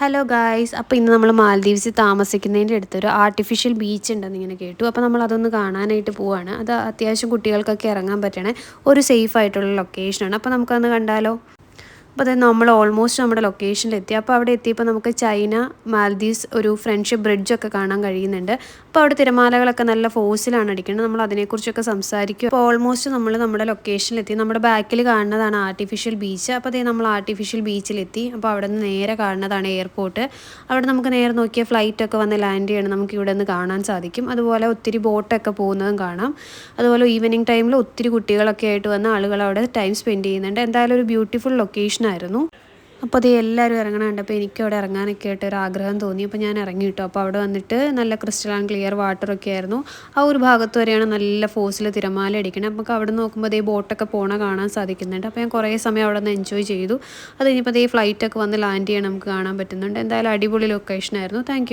Hello guys, അപ്പോൾ ഇന്ന് നമ്മൾ മാൽദീവ്സിൽ താമസിക്കുന്നതിൻ്റെ അടുത്തൊരു ആർട്ടിഫിഷ്യൽ ബീച്ച് ഉണ്ടെന്ന് ഇങ്ങനെ കേട്ടു. അപ്പോൾ നമ്മൾ അതൊന്ന് കാണാനായിട്ട് പോവാണ്. അത് അത്യാവശ്യം കുട്ടികൾക്കൊക്കെ ഇറങ്ങാൻ പറ്റണ ഒരു സേഫ് ആയിട്ടുള്ള ലൊക്കേഷനാണ്. അപ്പോൾ നമുക്കതൊന്ന് കണ്ടാലോ? അപ്പോൾ അത് നമ്മൾ ഓൾമോസ്റ്റ് നമ്മുടെ ലൊക്കേഷനിലെത്തി. അപ്പോൾ അവിടെ എത്തിയപ്പോൾ നമുക്ക് ചൈന മാൽദീവ്സ് ഒരു ഫ്രണ്ട്ഷിപ്പ് ബ്രിഡ്ജൊക്കെ കാണാൻ കഴിയുന്നുണ്ട്. അപ്പോൾ അവിടെ തിരമാലകളൊക്കെ നല്ല ഫോഴ്സിലാണ് അടിക്കുന്നത്. നമ്മൾ അതിനെക്കുറിച്ചൊക്കെ സംസാരിക്കും. അപ്പോൾ ഓൾമോസ്റ്റ് നമ്മൾ നമ്മുടെ ലൊക്കേഷനിലെത്തി. നമ്മുടെ ബാക്കിൽ കാണുന്നതാണ് ആർട്ടിഫിഷ്യൽ ബീച്ച്. അപ്പോൾ അതേ നമ്മൾ ആർട്ടിഫിഷ്യൽ ബീച്ചിലെത്തി. അപ്പോൾ അവിടെ നിന്ന് നേരെ കാണുന്നതാണ് എയർപോർട്ട്. അവിടെ നമുക്ക് നേരെ നോക്കിയാൽ ഫ്ലൈറ്റൊക്കെ വന്ന് ലാൻഡ് ചെയ്യണം നമുക്ക് ഇവിടെ നിന്ന് കാണാൻ സാധിക്കും. അതുപോലെ ഒത്തിരി ബോട്ടൊക്കെ പോകുന്നതും കാണാം. അതുപോലെ ഈവനിങ് ടൈമിൽ ഒത്തിരി കുട്ടികളൊക്കെ ആയിട്ട് വന്ന ആളുകൾ അവിടെ ടൈം സ്പെൻഡ് ചെയ്യുന്നുണ്ട്. എന്തായാലും ഒരു ബ്യൂട്ടിഫുൾ ലൊക്കേഷൻ ആയിരുന്നു. അപ്പോൾ അത് എല്ലാവരും ഇറങ്ങണ കണ്ടപ്പോൾ എനിക്ക് അവിടെ ഇറങ്ങാനൊക്കെ ആയിട്ട് ഒരു ആഗ്രഹം തോന്നി. അപ്പോൾ ഞാൻ ഇറങ്ങി കിട്ടും. അപ്പോൾ അവിടെ വന്നിട്ട് നല്ല ക്രിസ്റ്റൽ ആൻഡ് ക്ലിയർ വാട്ടറൊക്കെ ആയിരുന്നു. ആ ഒരു ഭാഗത്ത് വരെയാണ് നല്ല ഫോഴ്സിൽ തിരമാല അടിക്കണത്. നമുക്ക് അവിടെ നോക്കുമ്പോൾ അതേ ബോട്ടൊക്കെ പോണ കാണാൻ സാധിക്കുന്നുണ്ട്. അപ്പോൾ ഞാൻ കുറേ സമയം അവിടെ നിന്ന് എൻജോയ് ചെയ്തു. അത് കഴിഞ്ഞപ്പോൾ അതേ ഫ്ലൈറ്റൊക്കെ വന്ന് ലാൻഡ് ചെയ്യണം നമുക്ക് കാണാൻ പറ്റുന്നുണ്ട്. എന്തായാലും അടിപൊളി ലൊക്കേഷൻ ആയിരുന്നു. താങ്ക്